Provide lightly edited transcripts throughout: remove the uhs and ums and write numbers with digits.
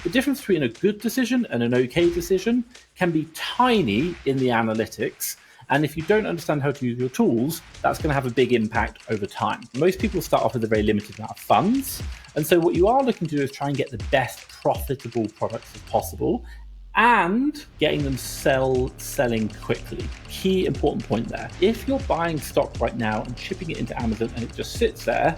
The difference between a good decision and an okay decision can be tiny in the analytics. And if you don't understand how to use your tools, that's going to have a big impact over time. Most people start off with a very limited amount of funds. And so what you are looking to do is try and get the best profitable products as possible and getting them selling quickly. Key important point there. If you're buying stock right now and shipping it into Amazon and it just sits there,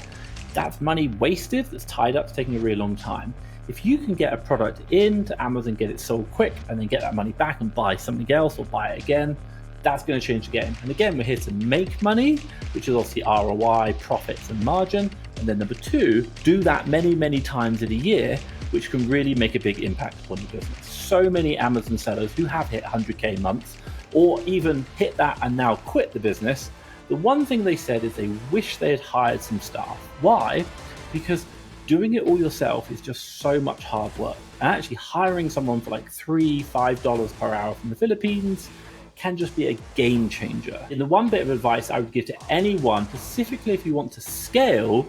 that's money wasted, that's tied up, it's taking a really long time. If you can get a product into Amazon, get it sold quick, and then get that money back and buy something else or buy it again, that's going to change the game. And again, we're here to make money, which is obviously ROI, profits and margin. And then number two, do that many, many times in a year, which can really make a big impact upon your business. So many Amazon sellers who have hit 100K months or even hit that and now quit the business, the one thing they said is they wish they had hired some staff. Why? Because doing it all yourself is just so much hard work. And actually hiring someone for like $3, $5 per hour from the Philippines can just be a game changer. And the one bit of advice I would give to anyone, specifically if you want to scale,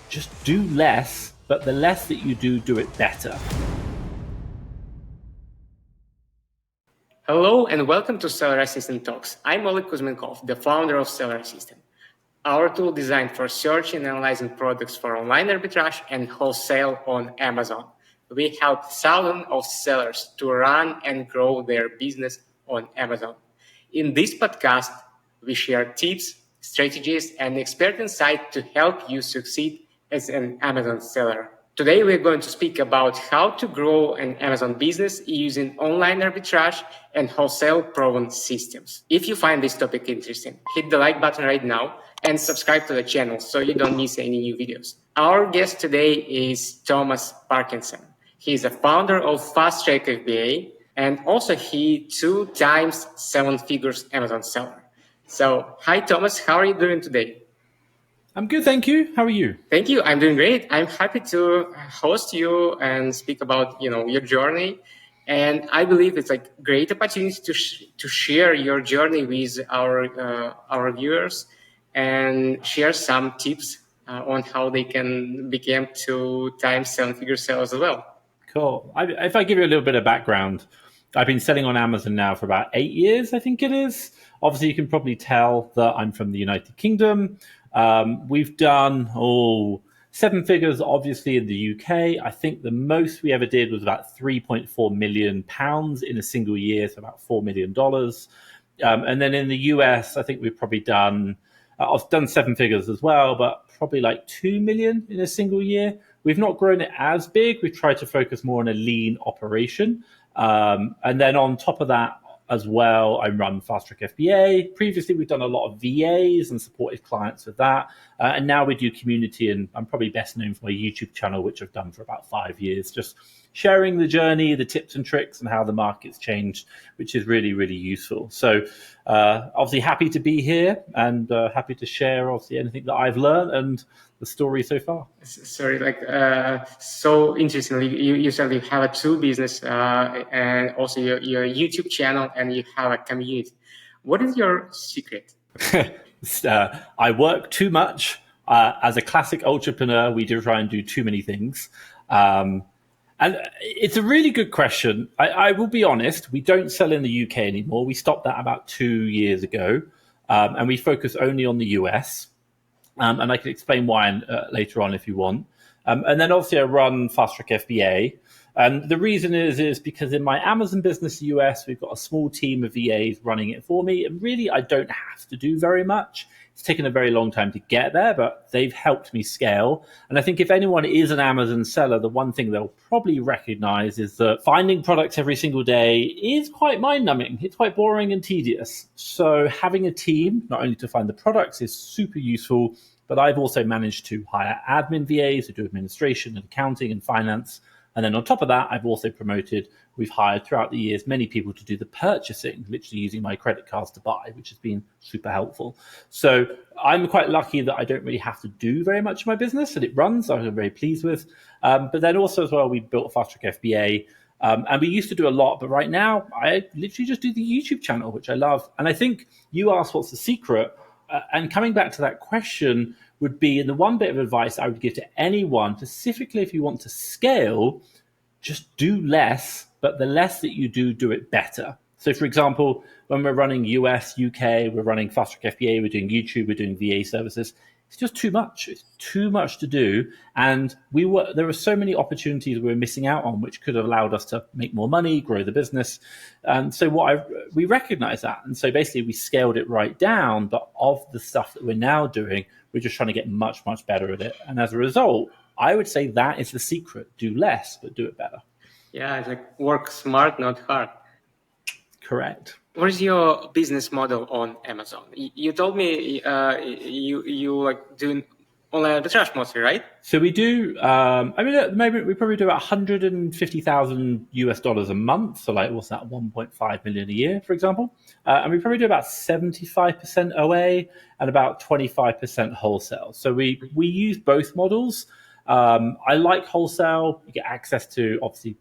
just do less, but the less that you do, do it better. Hello and welcome to Seller Assistant Talks. I'm Oleg Kuzmenkov, the founder of Seller Assistant. Our tool designed for searching and analyzing products for online arbitrage and wholesale on Amazon. We help thousands of sellers to run and grow their business on Amazon. In this podcast, we share tips, strategies, and expert insight to help you succeed as an Amazon seller. Today, we're going to speak about how to grow an Amazon business using online arbitrage and wholesale proven systems. If you find this topic interesting, hit the like button right now and subscribe to the channel so you don't miss any new videos. Our guest today is Thomas Parkinson. He is the founder of Fast Track FBA, and also he 2 times 7 figures Amazon seller. So, hi Thomas, how are you doing today? I'm good, thank you. How are you? Thank you. I'm doing great. I'm happy to host you and speak about your journey. And I believe it's like great opportunity to share your journey with our viewers and share some tips on how they can become 2 times 7 figure sellers as well. Cool. If I give you a little bit of background, I've been selling on Amazon now for about 8 years, I think it is. Obviously, you can probably tell that I'm from the United Kingdom. We've done 7 figures, obviously, in the UK. I think the most we ever did was about £3.4 million in a single year, so about $4 million. And then in the US, I think we've probably done 7 figures as well, but probably like 2 million in a single year. We've not grown it as big. We've tried to focus more on a lean operation. And then on top of that as well, I run Fast Track FBA. Previously, we've done a lot of VAs and supported clients with that. And now we do community, and I'm probably best known for my YouTube channel, which I've done for about 5 years, just sharing the journey, the tips and tricks, and how the market's changed, which is really, really useful. So obviously happy to be here and happy to share obviously anything that I've learned and the story so far. Sorry, so interestingly, you said you have a tool business and also your YouTube channel and you have a community. What is your secret? I work too much. As a classic entrepreneur, we do try and do too many things. And it's a really good question. I will be honest, we don't sell in the UK anymore. We stopped that about 2 years ago, and we focus only on the US. And I can explain why later on if you want. And then obviously I run Fast Track FBA. And the reason is because in my Amazon business US, we've got a small team of VAs running it for me. And really, I don't have to do very much. It's taken a very long time to get there, but they've helped me scale. And I think if anyone is an Amazon seller, the one thing they'll probably recognize is that finding products every single day is quite mind-numbing. It's quite boring and tedious. So having a team, not only to find the products, is super useful, but I've also managed to hire admin VAs who do administration and accounting and finance. And then on top of that, I've also we've hired throughout the years many people to do the purchasing, literally using my credit cards to buy, which has been super helpful. So I'm quite lucky that I don't really have to do very much of my business, and it runs, I'm very pleased with. But then also as well, we built Fast Track FBA. And we used to do a lot, but right now I literally just do the YouTube channel, which I love. And I think you asked what's the secret. And coming back to that question would be, and the one bit of advice I would give to anyone, specifically if you want to scale, just do less, but the less that you do it better. So, for example, when we're running US, UK, we're running Fast Track FBA, we're doing YouTube, we're doing VA services, it's just too much. It's too much to do. And there were so many opportunities we were missing out on, which could have allowed us to make more money, grow the business. And so we recognized that. And so basically we scaled it right down. But of the stuff that we're now doing, we're just trying to get much, much better at it. And as a result, I would say that is the secret. Do less, but do it better. Yeah, it's like work smart, not hard. Correct. What is your business model on Amazon? You told me you like doing online arbitrage mostly, right? So we do. At the moment we probably do about $150,000 a month. So like, what's that? 1.5 million a year, for example. And we probably do about 75% OA and about 25% wholesale. So we use both models. I like wholesale. You get access to obviously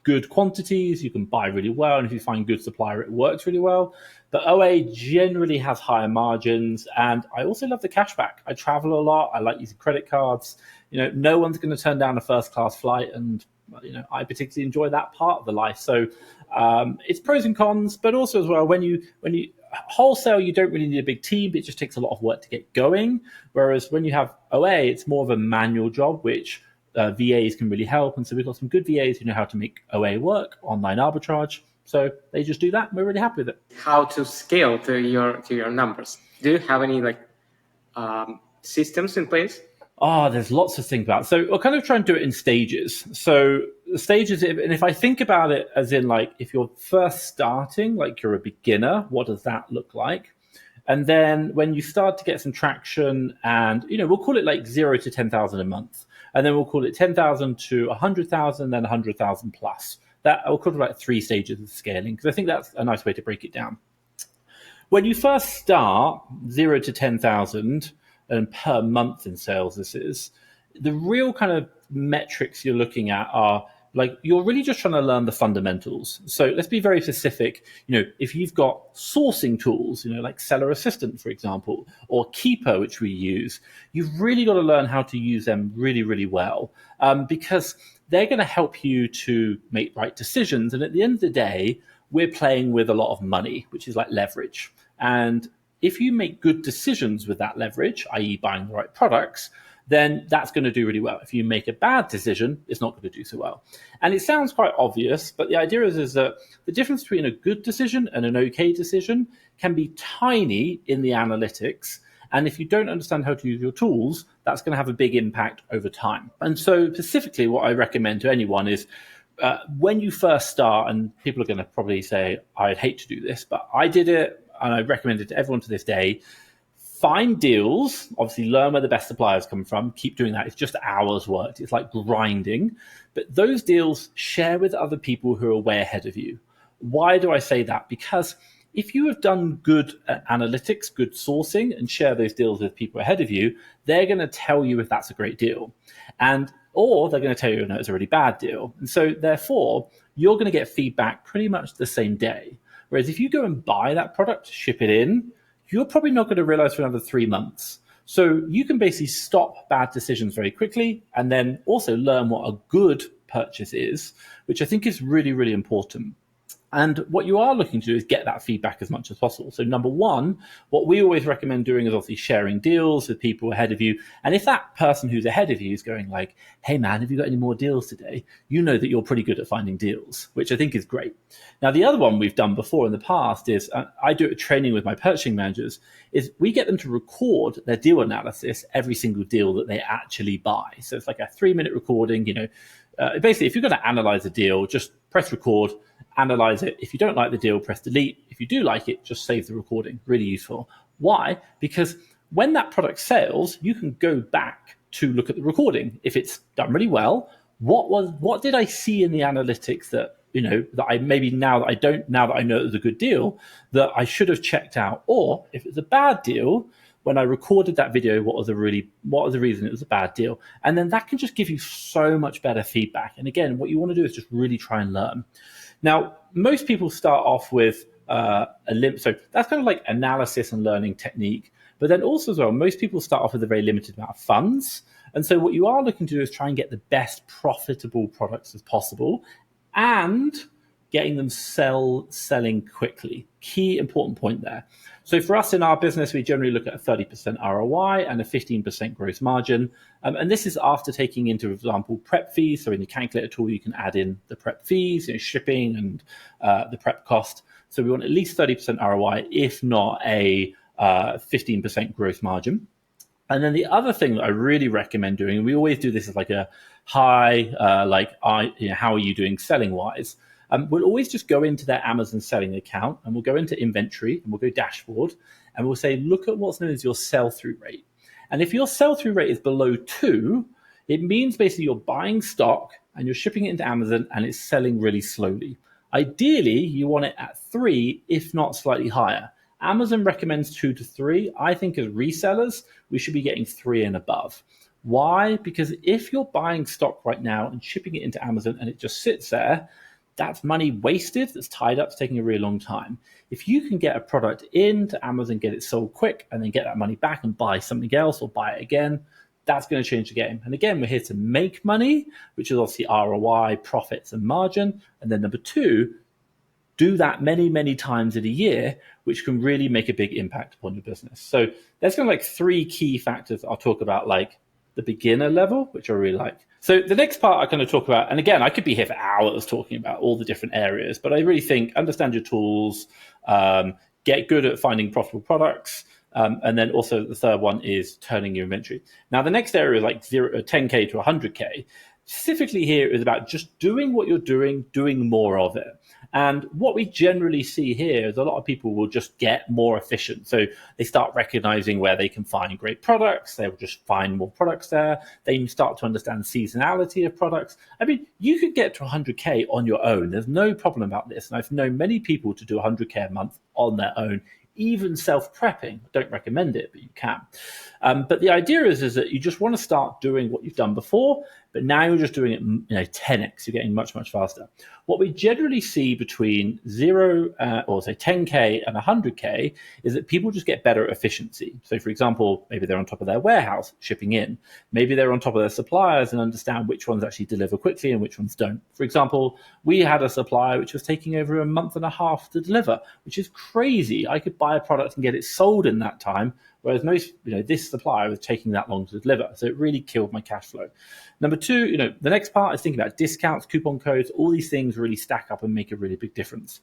good quantities, you can buy really well, and if you find good supplier, it works really well. But OA generally has higher margins, and I also love the cashback. I travel a lot. I like using credit cards. No one's going to turn down a first-class flight, and I particularly enjoy that part of the life. So it's pros and cons, but also as well, when you wholesale, you don't really need a big team. It just takes a lot of work to get going. Whereas when you have OA, it's more of a manual job, which VAs can really help. And so we've got some good VAs who know how to make OA work, online arbitrage. So they just do that, and we're really happy with it. How to scale to your numbers? Do you have any systems in place? There's lots to think about. So I'll kind of try and do it in stages. So the stages, and if I think about it as in like, if you're first starting, like you're a beginner, what does that look like? And then when you start to get some traction, and we'll call it like 0 to 10,000 a month, and then we'll call it 10,000 to 100,000, then 100,000 plus. That I'll call it like 3 stages of scaling, because I think that's a nice way to break it down. When you first start, 0 to 10,000 and per month in sales, this is the real kind of metrics you're looking at are like, you're really just trying to learn the fundamentals. So let's be very specific. If you've got sourcing tools, like Seller Assistant, for example, or Keepa, which we use, you've really got to learn how to use them really, really well, because they're going to help you to make right decisions. And at the end of the day, we're playing with a lot of money, which is like leverage. And if you make good decisions with that leverage, i.e. buying the right products, then that's going to do really well. If you make a bad decision, it's not going to do so well. And it sounds quite obvious, but the idea is that the difference between a good decision and an okay decision can be tiny in the analytics. And if you don't understand how to use your tools, that's going to have a big impact over time. And so specifically, what I recommend to anyone is when you first start, and people are going to probably say, I'd hate to do this, but I did it, and I recommend it to everyone to this day. Find deals, obviously learn where the best suppliers come from, keep doing that. It's just hours worked. It's like grinding. But those deals, share with other people who are way ahead of you. Why do I say that? Because if you have done good analytics, good sourcing, and share those deals with people ahead of you, they're going to tell you if that's a great deal. Or they're going to tell you, no, it's a really bad deal. And so therefore, you're going to get feedback pretty much the same day. Whereas if you go and buy that product, ship it in, you're probably not going to realize for another 3 months. So you can basically stop bad decisions very quickly, and then also learn what a good purchase is, which I think is really, really important. And what you are looking to do is get that feedback as much as possible. So number one, what we always recommend doing is obviously sharing deals with people ahead of you. And if that person who's ahead of you is going like, hey man, have you got any more deals today? You know that you're pretty good at finding deals, which I think is great. Now, the other one we've done before in the past is I do a training with my purchasing managers, is we get them to record their deal analysis, every single deal that they actually buy. So it's like a 3-minute recording, basically if you're going to analyze a deal, just press record, analyze it. If you don't like the deal, press delete. If you do like it, just save the recording. Really useful. Why? Because when that product sells, you can go back to look at the recording. If it's done really well, what did I see in the analytics that that I maybe now that I know it was a good deal, that I should have checked out? Or if it's a bad deal, when I recorded that video, what was the reason it was a bad deal? And then that can just give you so much better feedback. And again, what you want to do is just really try and learn. Now, most people start off with a limit. So that's kind of like analysis and learning technique. But then also as well, most people start off with a very limited amount of funds. And so what you are looking to do is try and get the best profitable products as possible and getting them selling quickly. Key important point there. So for us in our business, we generally look at a 30% ROI and a 15% gross margin. And this is after taking into, for example, prep fees. So in the calculator tool, you can add in the prep fees, shipping and the prep cost. So we want at least 30% ROI, if not a 15% gross margin. And then the other thing that I really recommend doing, and we always do this as like a high, how are you doing selling wise? We'll always just go into their Amazon selling account and we'll go into inventory and we'll go dashboard and we'll say, look at what's known as your sell-through rate. And if your sell-through rate is below 2, it means basically you're buying stock and you're shipping it into Amazon and it's selling really slowly. Ideally, you want it at 3, if not slightly higher. Amazon recommends 2 to 3. I think as resellers, we should be getting 3 and above. Why? Because if you're buying stock right now and shipping it into Amazon and it just sits there, that's money wasted, that's tied up, it's taking a really long time. If you can get a product into Amazon, get it sold quick, and then get that money back and buy something else or buy it again, that's going to change the game. And again, we're here to make money, which is obviously ROI, profits, and margin. And then number 2, do that many, many times in a year, which can really make a big impact upon your business. So there's kind of like 3 key factors I'll talk about, like the beginner level, which I really like. So the next part I'm going to talk about, and again, I could be here for hours talking about all the different areas, but I really think understand your tools, get good at finding profitable products, and then also the third one is turning your inventory. Now, the next area is like 10K to 100K. Specifically here is about just doing what you're doing more of it. And what we generally see here is a lot of people will just get more efficient. So they start recognizing where they can find great products. They will just find more products there. They start to understand seasonality of products. I mean, you could get to 100K on your own. There's no problem about this. And I've known many people to do 100K a month on their own, even self-prepping. I don't recommend it, but you can. But the idea is that you just want to start doing what you've done before, but now you're just doing it 10x. You're getting much, much faster. What we generally see between 0 or say 10K and 100K is that people just get better at efficiency. So for example, maybe they're on top of their warehouse shipping in. Maybe they're on top of their suppliers and understand which ones actually deliver quickly and which ones don't. For example, we had a supplier which was taking over a month and a half to deliver, which is crazy. I could buy a product and get it sold in that time, whereas most, this supplier was taking that long to deliver. So it really killed my cash flow. Number 2, the next part is thinking about discounts, coupon codes. All these things really stack up and make a really big difference.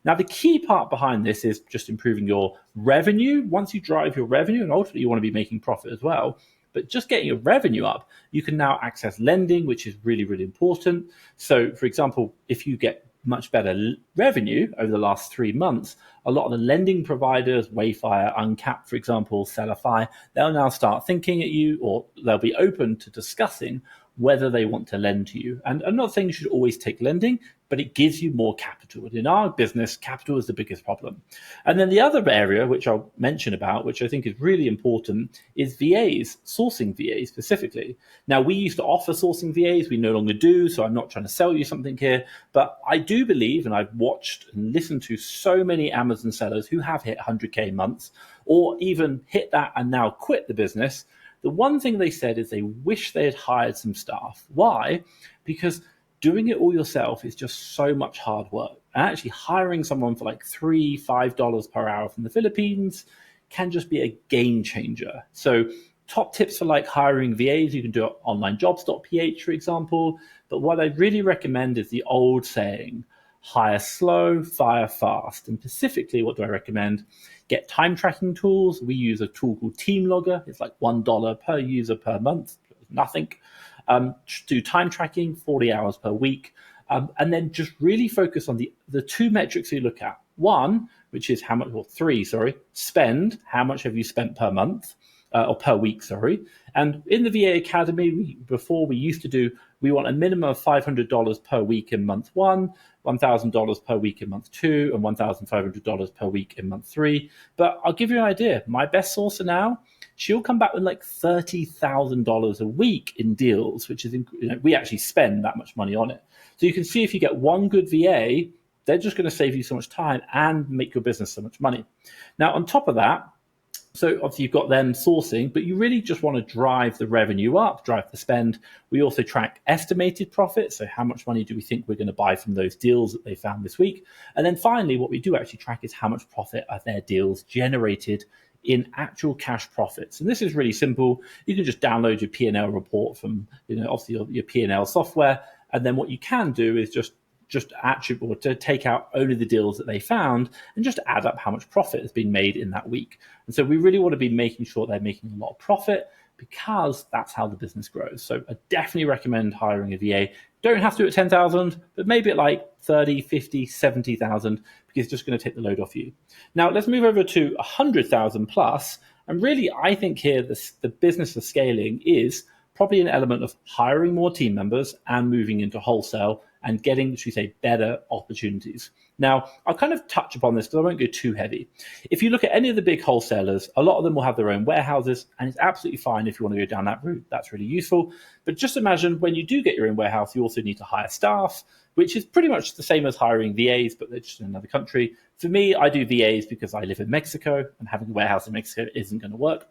Now, the key part behind this is just improving your revenue. Once you drive your revenue, and ultimately you want to be making profit as well, but just getting your revenue up, you can now access lending, which is really, really important. So, for example, if you get much better revenue over the last 3 months, a lot of the lending providers, Wayfire, Uncapped, for example, Sellerfi, they'll now start thinking at you, or they'll be open to discussing whether they want to lend to you. And I'm not saying you should always take lending, but it gives you more capital. And in our business, capital is the biggest problem. And then the other area, which I'll mention about, which I think is really important, is VAs, sourcing VAs specifically. Now, we used to offer sourcing VAs. We no longer do, so I'm not trying to sell you something here. But I do believe, and I've watched and listened to so many Amazon sellers who have hit 100K months, or even hit that and now quit the business. The one thing they said is they wish they had hired some staff. Why? Because doing it all yourself is just so much hard work. And actually hiring someone for like $3, $5 per hour from the Philippines can just be a game changer. So top tips for like hiring VAs, you can do it onlinejobs.ph, for example. But what I really recommend is the old saying, hire slow, fire fast. And specifically, what do I recommend? Get time tracking tools. We use a tool called TeamLogger. It's like $1 per user per month, nothing. Do time tracking, 40 hours per week. And then just really focus on the 2 metrics you look at. 1, which is how much, or 3, spend. How much have you spent per month? Or per week, And in the VA Academy, before we used to do, we want a minimum of $500 per week in month 1, $1,000 per week in month 2, and $1,500 per week in month 3. But I'll give you an idea. My best sourcer now, she'll come back with like $30,000 a week in deals, which is, we actually spend that much money on it. So you can see if you get one good VA, they're just going to save you so much time and make your business so much money. Now, on top of that, So obviously you've got them sourcing, but you really just want to drive the revenue up, drive the spend. We also track estimated profit. So how much money do we think we're going to buy from those deals that they found this week? And then finally, what we do actually track is how much profit are their deals generated in actual cash profits. And this is really simple. You can just download your P&L report from, obviously your P&L software. And then what you can do is just attribute or to take out only the deals that they found and just add up how much profit has been made in that week. And so we really want to be making sure they're making a lot of profit, because that's how the business grows. So I definitely recommend hiring a VA. Don't have to do it at 10,000, but maybe at like 30, 50, 70,000, because it's just going to take the load off you. Now let's move over to 100,000 plus. And really, I think here the business of scaling is probably an element of hiring more team members and moving into wholesale and getting, should we say, better opportunities. Now, I'll kind of touch upon this because I won't go too heavy. If you look at any of the big wholesalers, a lot of them will have their own warehouses, and it's absolutely fine if you want to go down that route. That's really useful. But just imagine when you do get your own warehouse, you also need to hire staff, which is pretty much the same as hiring VAs, but they're just in another country. For me, I do VAs because I live in Mexico, and having a warehouse in Mexico isn't going to work.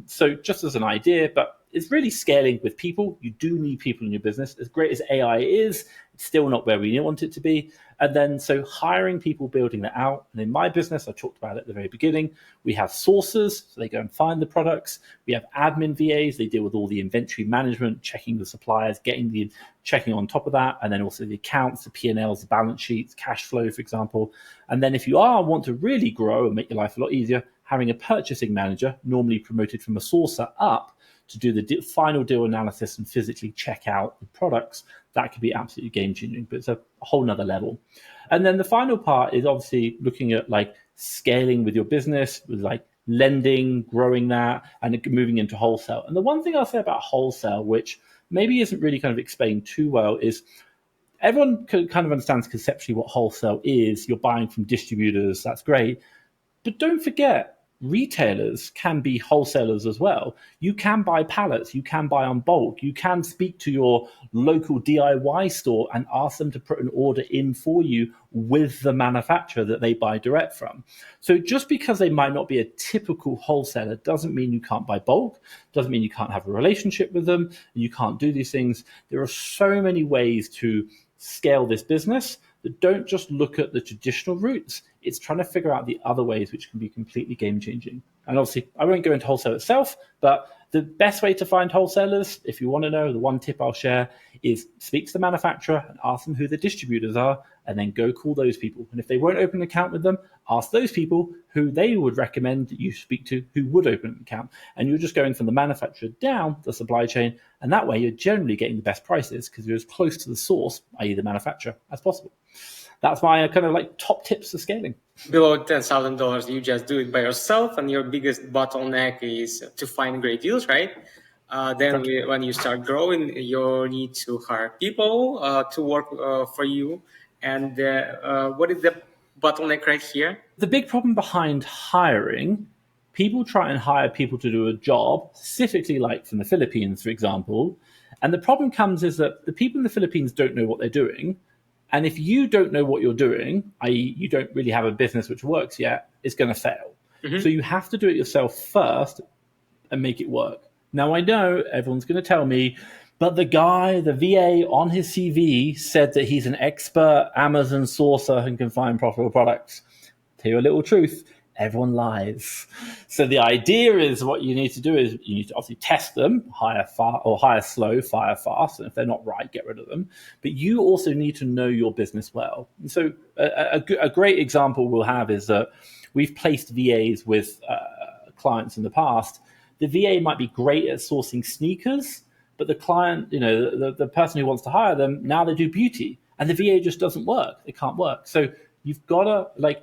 So just as an idea, but it's really scaling with people. You do need people in your business. As great as AI is, it's still not where we want it to be. And then so hiring people, building that out. And in my business, I talked about it at the very beginning, we have sourcers, so they go and find the products. We have admin VAs, they deal with all the inventory management, checking the suppliers, checking on top of that, and then also the accounts, the P&Ls, the balance sheets, cash flow, for example. And then if you want to really grow and make your life a lot easier, having a purchasing manager, normally promoted from a sourcer up, to do the final deal analysis and physically check out the products, that could be absolutely game changing, but it's a whole nother level. And then the final part is obviously looking at like scaling with your business, with like lending, growing that, and moving into wholesale. And the one thing I'll say about wholesale, which maybe isn't really kind of explained too well, is everyone kind of understands conceptually what wholesale is. You're buying from distributors, that's great. But don't forget, retailers can be wholesalers as well. You can buy pallets, you can buy on bulk, you can speak to your local DIY store and ask them to put an order in for you with the manufacturer that they buy direct from. So just because they might not be a typical wholesaler doesn't mean you can't buy bulk, doesn't mean you can't have a relationship with them, you can't do these things. There are so many ways to scale this business that don't just look at the traditional routes. It's trying to figure out the other ways which can be completely game changing. And obviously, I won't go into wholesale itself, but the best way to find wholesalers, if you want to know, the one tip I'll share is speak to the manufacturer and ask them who the distributors are, and then go call those people. And if they won't open an account with them, ask those people who they would recommend that you speak to who would open an account. And you're just going from the manufacturer down the supply chain. And that way you're generally getting the best prices because you're as close to the source, i.e. the manufacturer, as possible. That's my kind of like top tips for scaling. Below $10,000, you just do it by yourself, and your biggest bottleneck is to find great deals, right? When you start growing, you need to hire people to work for you. And what is the bottleneck right here? The big problem behind hiring, people try and hire people to do a job, specifically like from the Philippines, for example. And the problem comes is that the people in the Philippines don't know what they're doing. And if you don't know what you're doing, i.e. you don't really have a business which works yet, it's going to fail. Mm-hmm. So you have to do it yourself first and make it work. Now, I know everyone's going to tell me, but the VA on his CV said that he's an expert Amazon sourcer and can find profitable products. Tell you a little truth. Everyone lies. So the idea is what you need to do is you need to obviously test them, hire slow, fire fast. And if they're not right, get rid of them. But you also need to know your business well. And so a great example we'll have is that we've placed VAs with clients in the past. The VA might be great at sourcing sneakers, but the client, the person who wants to hire them, now they do beauty. And the VA just doesn't work. It can't work. So you've got to,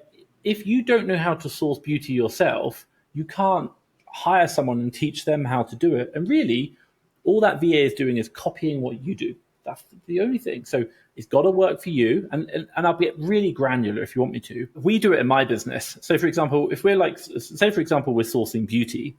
if you don't know how to source beauty yourself, you can't hire someone and teach them how to do it. And really, all that VA is doing is copying what you do. That's the only thing. So it's got to work for you. And I'll get really granular if you want me to. We do it in my business. So for example, if we're we're sourcing beauty,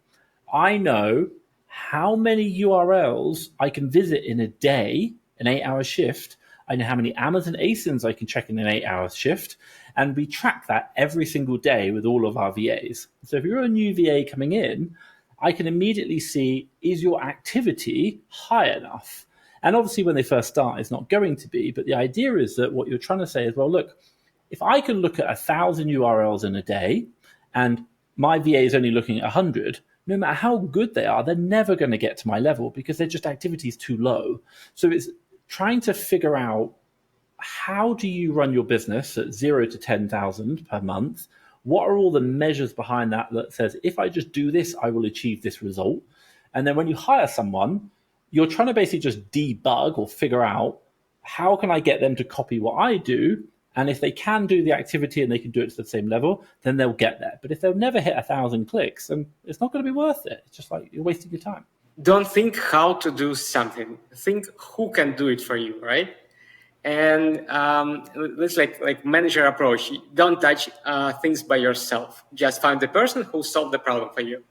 I know how many URLs I can visit in a day, an 8-hour shift. I know how many Amazon ASINs I can check in an 8-hour shift. And we track that every single day with all of our VAs. So if you're a new VA coming in, I can immediately see, is your activity high enough? And obviously when they first start, it's not going to be. But the idea is that what you're trying to say is, well, look, if I can look at 1,000 URLs in a day and my VA is only looking at 100, no matter how good they are, they're never going to get to my level because their just activity is too low. So it's trying to figure out, how do you run your business at 0 to 10,000 per month? What are all the measures behind that says, if I just do this, I will achieve this result? And then when you hire someone, you're trying to basically just debug or figure out, how can I get them to copy what I do? And if they can do the activity and they can do it to the same level, then they'll get there. But if they'll never hit 1,000 clicks, then it's not going to be worth it. It's just like you're wasting your time. Don't think how to do something. Think who can do it for you, right? And let's like manager approach. Don't touch things by yourself. Just find the person who solved the problem for you.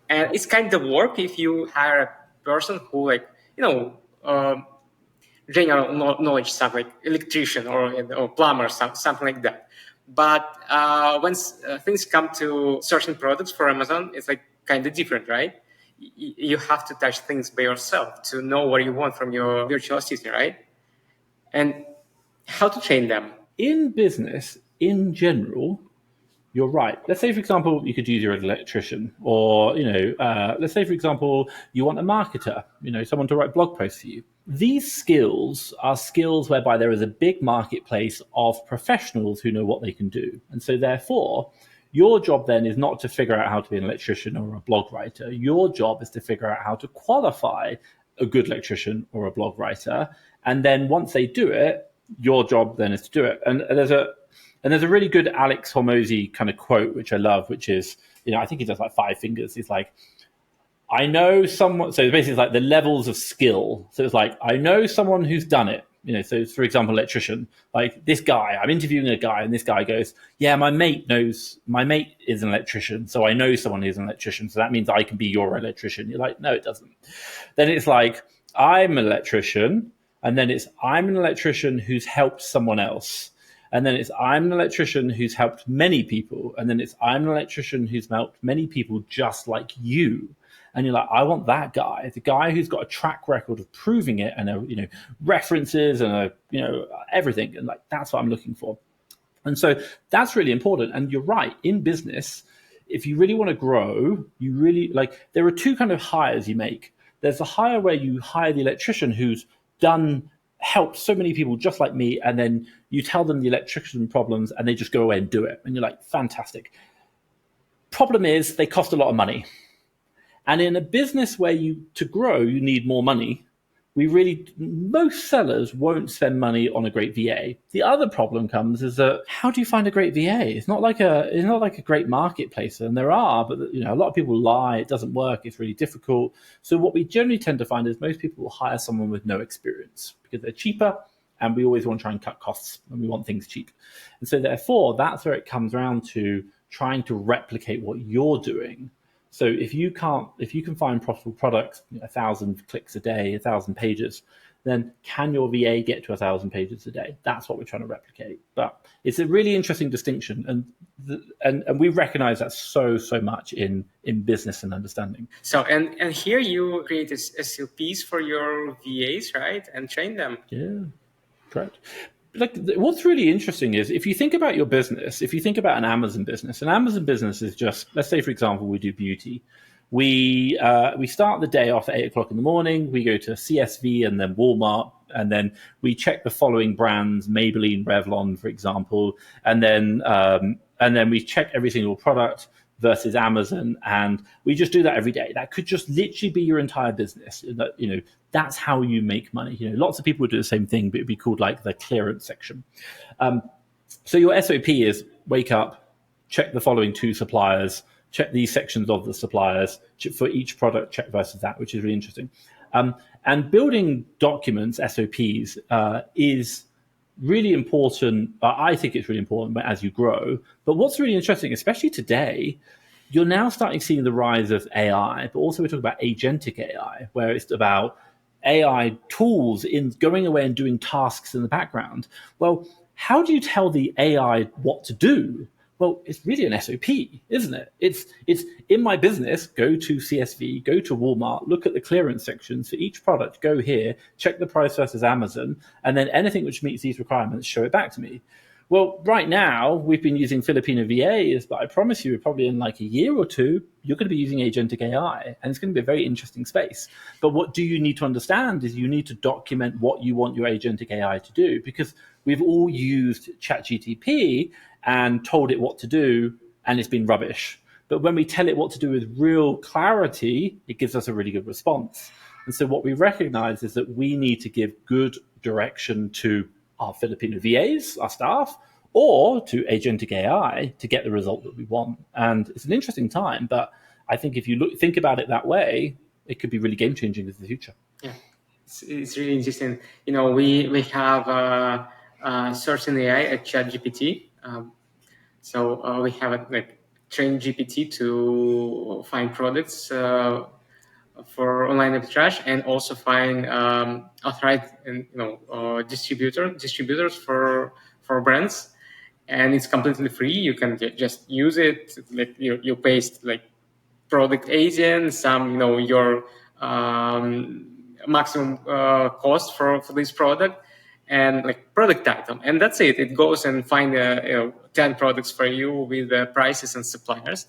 And it's kind of work if you hire a person who general knowledge stuff like electrician or plumber, something like that. But when things come to certain products for Amazon, it's like kind of different, right? You have to touch things by yourself to know what you want from your virtual assistant, right? And how to train them. In business, in general, you're right. Let's say, for example, you could use your electrician, or, let's say, for example, you want a marketer, someone to write blog posts for you. These skills are skills whereby there is a big marketplace of professionals who know what they can do. And so therefore, your job then is not to figure out how to be an electrician or a blog writer. Your job is to figure out how to qualify a good electrician or a blog writer. And then once they do it, your job then is to do it. And there's a really good Alex Hormozy kind of quote, which I love, which is, I think he does like 5 fingers. He's like, I know someone, so basically it's like the levels of skill. So it's like, I know someone who's done it. So for example, electrician, like this guy, I'm interviewing a guy and this guy goes, yeah, my mate is an electrician. So I know someone who's an electrician. So that means I can be your electrician. You're like, no, it doesn't. Then it's like, I'm an electrician. And then it's, I'm an electrician who's helped someone else. And then it's, I'm an electrician who's helped many people. And then it's, I'm an electrician who's helped many people just like you. And you're like, I want that guy, the guy who's got a track record of proving it and, references and, everything. And like, that's what I'm looking for. And so that's really important. And you're right, in business, if you really want to grow, you really there are 2 kind of hires you make. There's a hire where you hire the electrician who's helped so many people just like me. And then you tell them the electrician problems and they just go away and do it. And you're like, fantastic. Problem is they cost a lot of money. And in a business where to grow, you need more money. Most sellers won't spend money on a great VA. The other problem comes is that, how do you find a great VA? It's not like a great marketplace, and there are, but a lot of people lie. It doesn't work. It's really difficult. So what we generally tend to find is most people will hire someone with no experience because they're cheaper, and we always want to try and cut costs, and we want things cheap. And so therefore, that's where it comes around to trying to replicate what you're doing. So if you can find profitable products, 1,000 clicks a day, 1,000 pages, then can your VA get to 1,000 pages a day? That's what we're trying to replicate. But it's a really interesting distinction, and we recognize that so much in business and understanding. So and here you created SOPs for your VAs, right, and train them. Yeah, correct. What's really interesting is if you think about your business, if you think about an Amazon business is just, let's say, for example, we do beauty. We start the day off at 8:00 in the morning. We go to CSV and then Walmart, and then we check the following brands, Maybelline, Revlon, for example, and then we check every single product versus Amazon, and we just do that every day. That could just literally be your entire business. That's how you make money. Lots of people would do the same thing, but it'd be called like the clearance section. So your SOP is wake up, check the following 2 suppliers, check these sections of the suppliers for each product, check versus that, which is really interesting. And building documents, SOPs, is really important. I think it's really important as you grow. But what's really interesting, especially today, you're now starting seeing the rise of AI, but also we're talking about agentic AI, where it's about AI tools in going away and doing tasks in the background. Well, how do you tell the AI what to do? Well, it's really an SOP, isn't it? It's in my business, go to CSV, go to Walmart, look at the clearance sections for each product, go here, check the price versus Amazon, and then anything which meets these requirements, show it back to me. Well, right now, we've been using Filipino VAs, but I promise you, probably in like a year or two, you're going to be using agentic AI, and it's going to be a very interesting space. But what do you need to understand is you need to document what you want your agentic AI to do, because we've all used ChatGPT and told it what to do, and it's been rubbish. But when we tell it what to do with real clarity, it gives us a really good response. And so what we recognize is that we need to give good direction to our Filipino VAs, our staff, or to agentic AI to get the result that we want. And it's an interesting time, but I think if you think about it that way, it could be really game changing in the future. Yeah, it's really interesting. We have search in AI at ChatGPT. So we have trained GPT to find products for online arbitrage, and also find authorized distributors for brands, and it's completely free. You can just use it. Like you paste product agent, some your maximum cost for this product, and product item, and that's it. It goes and find 10 products for you with prices and suppliers.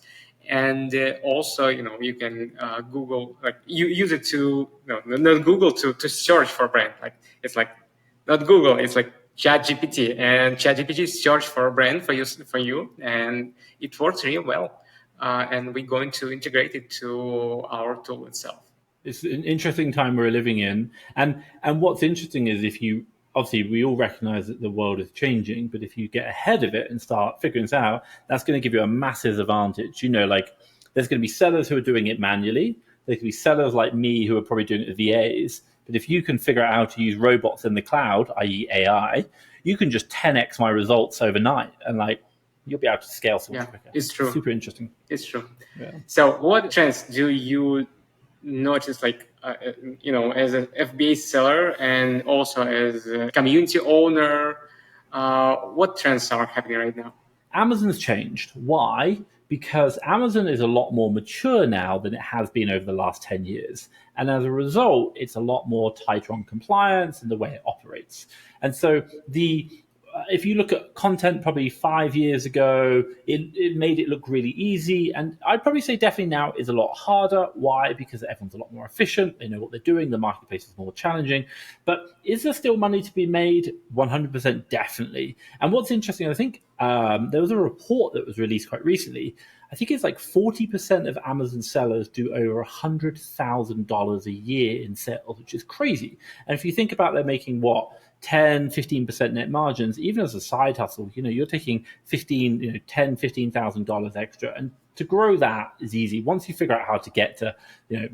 And also, you can Google, you use it to, not Google to search for brand. It's not Google, it's like ChatGPT, and ChatGPT search for a brand for you, and it works really well. And we're going to integrate it to our tool itself. It's an interesting time we're living in, and what's interesting is obviously, we all recognize that the world is changing, but if you get ahead of it and start figuring this out, that's going to give you a massive advantage. There's going to be sellers who are doing it manually. There could be sellers like me who are probably doing it with VAs. But if you can figure out how to use robots in the cloud, i.e. AI, you can just 10x my results overnight, and you'll be able to scale so much quicker. It's true. Super interesting. It's true. Yeah. So what trends do you notice, as an FBA seller and also as a community owner, what trends are happening right now? Amazon's changed. Why? Because Amazon is a lot more mature now than it has been over the last 10 years. And as a result, it's a lot more tighter on compliance and the way it operates. And so if you look at content probably 5 years ago, it made it look really easy. And I'd probably say definitely now is a lot harder. Why? Because everyone's a lot more efficient. They know what they're doing. The marketplace is more challenging. But is there still money to be made? 100% definitely. And what's interesting, I think there was a report that was released quite recently. I think it's 40% of Amazon sellers do over $100,000 a year in sales, which is crazy. And if you think about they're making 10, 15% net margins, even as a side hustle, you're taking $15,000 extra. And to grow that is easy. Once you figure out how to get to,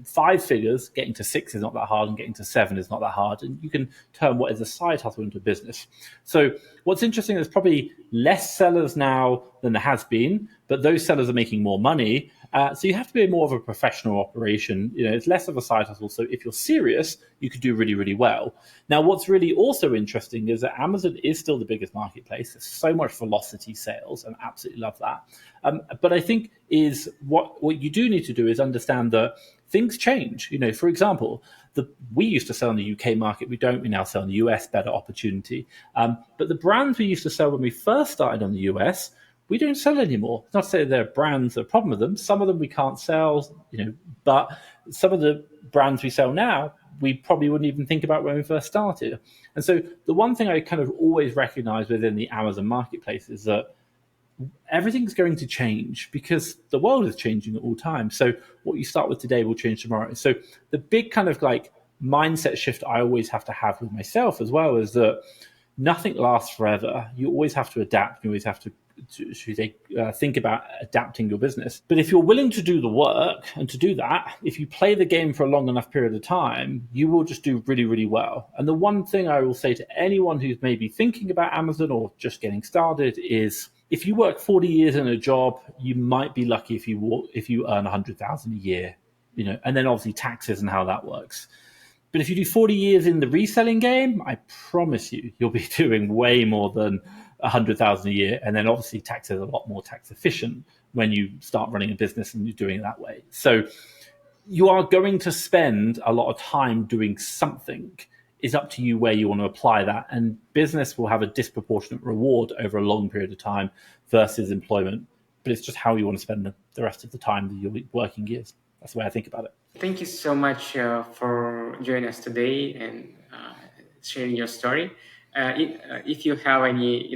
5 figures, getting to 6 is not that hard, and getting to 7 is not that hard. And you can turn what is a side hustle into a business. So what's interesting is probably less sellers now than there has been, but those sellers are making more money. So you have to be more of a professional operation. It's less of a side hustle. So if you're serious, you could do really, really well. Now, what's really also interesting is that Amazon is still the biggest marketplace. There's so much velocity sales, and I absolutely love that. But I think is what you do need to do is understand that things change. For example, we used to sell in the UK market. We don't. We now sell in the US. Better opportunity. But the brands we used to sell when we first started on the US, we don't sell anymore. It's not to say there are brands that are a problem with them. Some of them we can't sell, but some of the brands we sell now, we probably wouldn't even think about when we first started. And so the one thing I kind of always recognize within the Amazon marketplace is that everything's going to change because the world is changing at all times. So what you start with today will change tomorrow. So the big kind of mindset shift I always have to have with myself as well is that nothing lasts forever. You always have to adapt. You always have to think about adapting your business. But if you're willing to do the work, and to do that, if you play the game for a long enough period of time, you will just do really, really well. And the one thing I will say to anyone who's maybe thinking about Amazon or just getting started is, if you work 40 years in a job, you might be lucky if you earn 100,000 a year, and then obviously taxes and how that works. But if you do 40 years in the reselling game, I promise you'll be doing way more than 100,000 a year. And then obviously tax is a lot more tax efficient when you start running a business and you're doing it that way. So you are going to spend a lot of time doing something. It's up to you where you want to apply that. And business will have a disproportionate reward over a long period of time versus employment. But it's just how you want to spend the rest of the time that your working years. That's the way I think about it. Thank you so much for joining us today and sharing your story. If you have any,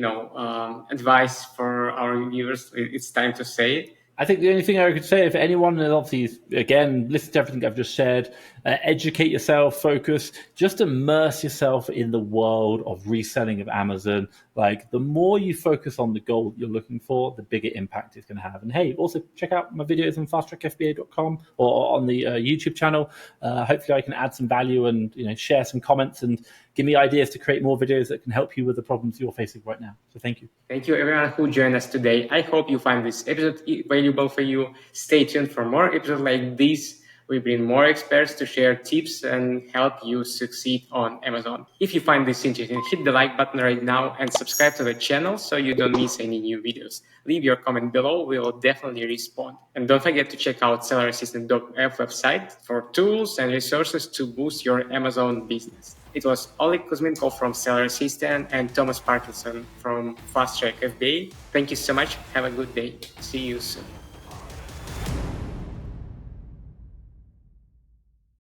advice for our viewers, it's time to say it. I think the only thing I could say, if anyone, and obviously, again, listen to everything I've just shared, educate yourself, focus, just immerse yourself in the world of reselling of Amazon. Like, the more you focus on the goal you're looking for, the bigger impact it's going to have. And hey, also check out my videos on fasttrackfba.com or on the YouTube channel. Hopefully I can add some value and share some comments and give me ideas to create more videos that can help you with the problems you're facing right now. So thank you. Thank you everyone who joined us today. I hope you find this episode valuable for you. Stay tuned for more episodes like this. We bring more experts to share tips and help you succeed on Amazon. If you find this interesting, hit the like button right now and subscribe to the channel so you don't miss any new videos. Leave your comment below, we will definitely respond. And don't forget to check out sellerassistant.app website for tools and resources to boost your Amazon business. It was Oleg Kuzmenkov from Seller Assistant and Thomas Parkinson from Fast Track FBA. Thank you so much. Have a good day. See you soon.